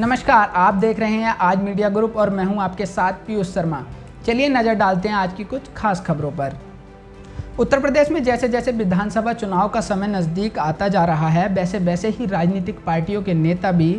नमस्कार, आप देख रहे हैं आज मीडिया ग्रुप और मैं हूं आपके साथ पीयूष शर्मा। चलिए नज़र डालते हैं आज की कुछ खास खबरों पर। उत्तर प्रदेश में जैसे जैसे विधानसभा चुनाव का समय नज़दीक आता जा रहा है, वैसे वैसे ही राजनीतिक पार्टियों के नेता भी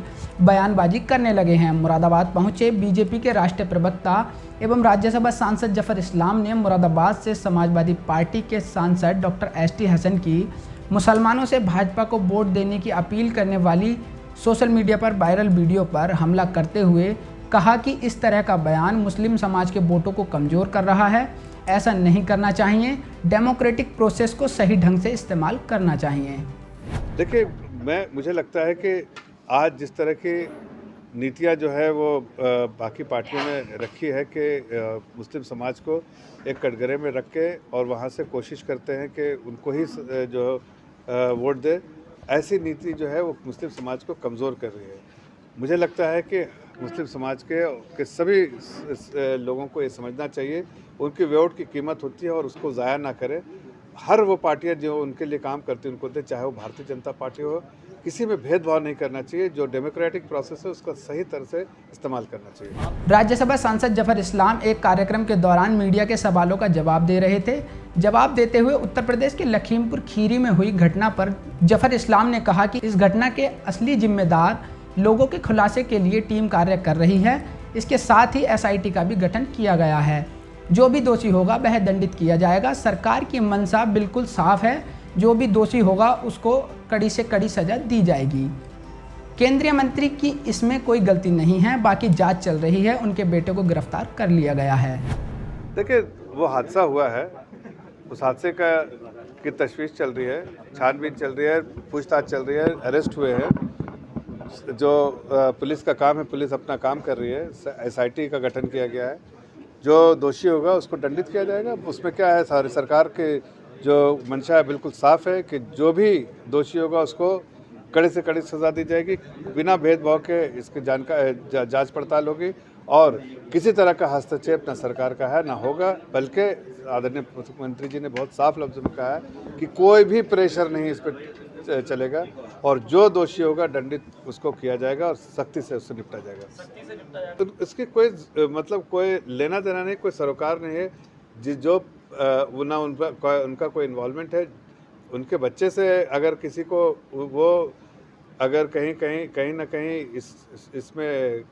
बयानबाजी करने लगे हैं। मुरादाबाद पहुंचे बीजेपी के राष्ट्रीय प्रवक्ता एवं राज्यसभा सांसद जफर इस्लाम ने मुरादाबाद से समाजवादी पार्टी के सांसद डॉक्टर एसटी हसन की मुसलमानों से भाजपा को वोट देने की अपील करने वाली सोशल मीडिया पर वायरल वीडियो पर हमला करते हुए कहा कि इस तरह का बयान मुस्लिम समाज के वोटों को कमज़ोर कर रहा है। ऐसा नहीं करना चाहिए। डेमोक्रेटिक प्रोसेस को सही ढंग से इस्तेमाल करना चाहिए। देखिए, मुझे लगता है कि आज जिस तरह की नीतियाँ जो है वो बाकी पार्टियों ने रखी है कि मुस्लिम समाज को एक कटघरे में रख के और वहाँ से कोशिश करते हैं कि उनको ही जो वोट दे, ऐसी नीति जो है वो मुस्लिम समाज को कमज़ोर कर रही है। मुझे लगता है कि मुस्लिम समाज के सभी लोगों को ये समझना चाहिए उनकी वोट की कीमत होती है और उसको ज़ाया ना करें। हर वो पार्टियां जो उनके लिए काम करती हैं उनको दे, चाहे वो भारतीय जनता पार्टी हो, किसी में भेदभाव नहीं करना चाहिए। जो डेमोक्रेटिक प्रोसेस है उसका सही तरह से इस्तेमाल करना चाहिए। राज्यसभा सांसद जफर इस्लाम एक कार्यक्रम के दौरान मीडिया के सवालों का जवाब दे रहे थे। जवाब देते हुए उत्तर प्रदेश के लखीमपुर खीरी में हुई घटना पर जफर इस्लाम ने कहा कि इस घटना के असली जिम्मेदार लोगों के खुलासे के लिए टीम कार्य कर रही है। इसके साथ ही SIT का भी गठन किया गया है। जो भी दोषी होगा वह दंडित किया जाएगा। सरकार की मंशा बिल्कुल साफ है, जो भी दोषी होगा उसको कड़ी से कड़ी सजा दी जाएगी। केंद्रीय मंत्री की इसमें कोई गलती नहीं है, बाकी जांच चल रही है। उनके बेटे को गिरफ्तार कर लिया गया है। देखिए, वो हादसा हुआ है, उस हादसे की तशवीश चल रही है, छानबीन चल रही है, पूछताछ चल रही है, अरेस्ट हुए हैं। जो पुलिस का काम है, पुलिस अपना काम कर रही है। SIT का गठन किया गया है। जो दोषी होगा उसको दंडित किया जाएगा। उसमें क्या है, सारी सरकार के जो मंशा है बिल्कुल साफ है कि जो भी दोषी होगा उसको कड़े से कड़ी सज़ा दी जाएगी। बिना भेदभाव के इसकी जांच पड़ताल होगी और किसी तरह का हस्तक्षेप न सरकार का है ना होगा, बल्कि आदरणीय मुख्यमंत्री जी ने बहुत साफ लफ्ज़ों में कहा है कि कोई भी प्रेशर नहीं इस पर चलेगा और जो दोषी होगा दंडित उसको किया जाएगा और सख्ती से उससे निपटा जाएगा। तो इसकी कोई मतलब कोई लेना देना नहीं, कोई सरोकार नहीं है। जो ना उनका कोई इन्वॉल्वमेंट है। उनके बच्चे से अगर किसी को वो अगर कहीं ना कहीं इसमें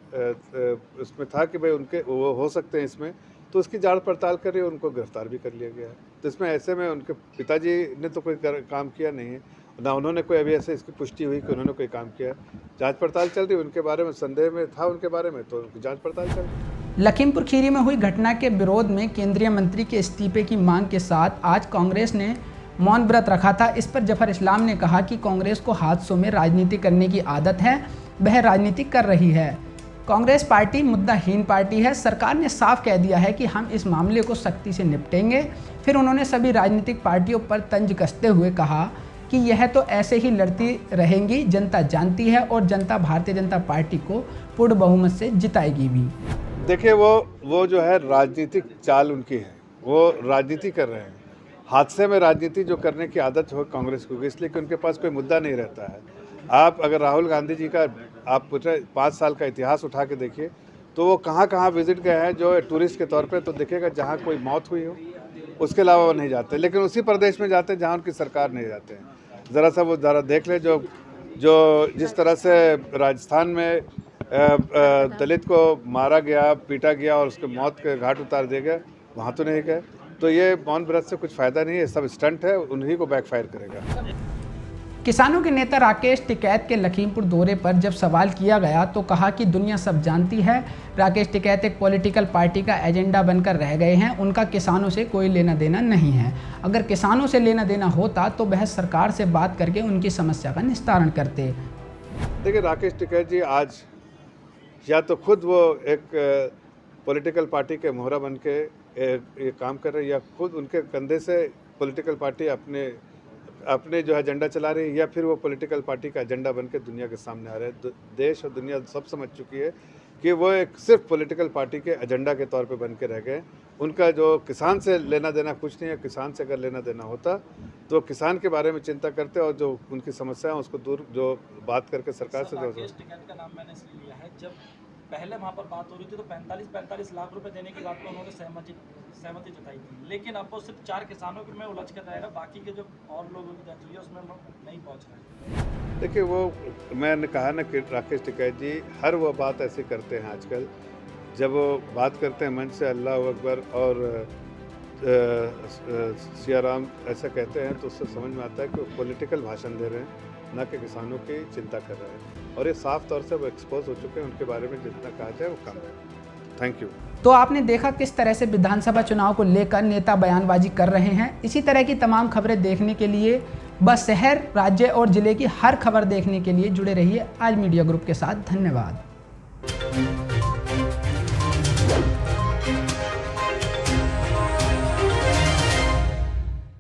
था कि भाई उनके वो हो सकते हैं इसमें, तो उसकी जांच पड़ताल कर रही है, उनको गिरफ्तार भी कर लिया गया है। तो इसमें ऐसे में उनके पिताजी ने तो कोई काम किया नहीं है, ना उन्होंने कोई अभी ऐसे इसकी पुष्टि हुई कि उन्होंने कोई काम किया। जांच पड़ताल चल रही है, उनके बारे में संदेह में था, उनके बारे में तो उनकी जांच पड़ताल चल रही है। लखीमपुर खीरी में हुई घटना के विरोध में केंद्रीय मंत्री के इस्तीफे की मांग के साथ आज कांग्रेस ने मौन व्रत रखा था। इस पर जफर इस्लाम ने कहा कि कांग्रेस को हादसों में राजनीति करने की आदत है, वह राजनीति कर रही है। कांग्रेस पार्टी मुद्दाहीन पार्टी है। सरकार ने साफ कह दिया है कि हम इस मामले को सख्ती से निपटेंगे। फिर उन्होंने सभी राजनीतिक पार्टियों पर तंज कसते हुए कहा कि यह तो ऐसे ही लड़ती रहेंगी, जनता जानती है और जनता भारतीय जनता पार्टी को पूर्ण बहुमत से जिताएगी भी। देखिए, वो जो है राजनीतिक चाल उनकी है, वो राजनीति कर रहे हैं। हादसे में राजनीति जो करने की आदत हो कांग्रेस को, इसलिए कि उनके पास कोई मुद्दा नहीं रहता है। आप अगर राहुल गांधी जी का आप पूरे 5 साल का इतिहास उठा के देखिए तो वो कहाँ विजिट गए हैं जो टूरिस्ट के तौर पे, तो दिखेगा जहाँ कोई मौत हुई हो, उसके अलावा वो नहीं जाते। लेकिन उसी प्रदेश में जाते हैं जहाँ उनकी सरकार नहीं जाते हैं। ज़रा देख ले, जो जिस तरह से राजस्थान में दलित को मारा गया, पीटा गया और उसके मौत के घाट उतार दिया गया, वहाँ तो नहीं गए। तो ये मौन व्रत से कुछ फ़ायदा नहीं है, सब स्टंट है, उन्हीं को बैकफायर करेगा। किसानों के नेता राकेश टिकैत के लखीमपुर दौरे पर जब सवाल किया गया तो कहा कि दुनिया सब जानती है, राकेश टिकैत एक पॉलिटिकल पार्टी का एजेंडा बनकर रह गए हैं। उनका किसानों से कोई लेना देना नहीं है। अगर किसानों से लेना देना होता तो वह सरकार से बात करके उनकी समस्या का निस्तारण करते। देखिए, राकेश टिकैत जी आज या तो खुद वो एक पॉलिटिकल पार्टी के मोहरा बन के ये काम कर रहे हैं, या खुद उनके कंधे से पॉलिटिकल पार्टी अपने जो एजेंडा चला रही है, या फिर वो पॉलिटिकल पार्टी का एजेंडा बन के दुनिया के सामने आ रहे हैं। देश और दुनिया सब समझ चुकी है कि वो एक सिर्फ पॉलिटिकल पार्टी के एजेंडा के तौर पे बन के रह गए। उनका जो किसान से लेना देना कुछ नहीं है। किसान से अगर लेना देना होता तो किसान के बारे में चिंता करते और जो उनकी समस्या है उसको दूर जो बात करके सरकार से जो जब पहले वहाँ पर बात हो रही थी तो 45 लाख रुपए देने की बात पर उन्होंने सहमति जताई थी, लेकिन अब वो सिर्फ 4 किसानों में उलझ कर रहेगा, बाकी के जो और लोगों की डेथ हुई है उसमें नहीं पहुँच रहे हैं। देखिए, वो मैंने कहा ना कि राकेश टिकैत जी हर वो बात ऐसे करते हैं आजकल, जब वो बात करते हैं मंच से अल्लाह अकबर और सिया राम ऐसा कहते हैं तो उससे समझ में आता है कि वो पॉलिटिकल भाषण दे रहे हैं, ना कि किसानों की चिंता कर रहे हैं। और ये साफ तौर से वो एक्सपोज हो चुके हैं, उनके बारे में जितना कहा जाए वो कम है। Thank you. तो आपने देखा किस तरह से विधानसभा चुनाव को लेकर नेता बयानबाजी कर रहे हैं। इसी तरह की तमाम खबरें देखने के लिए बस शहर, राज्य और जिले की हर खबर देखने के लिए जुड़े रहिए आज मीडिया ग्रुप के साथ। धन्यवाद।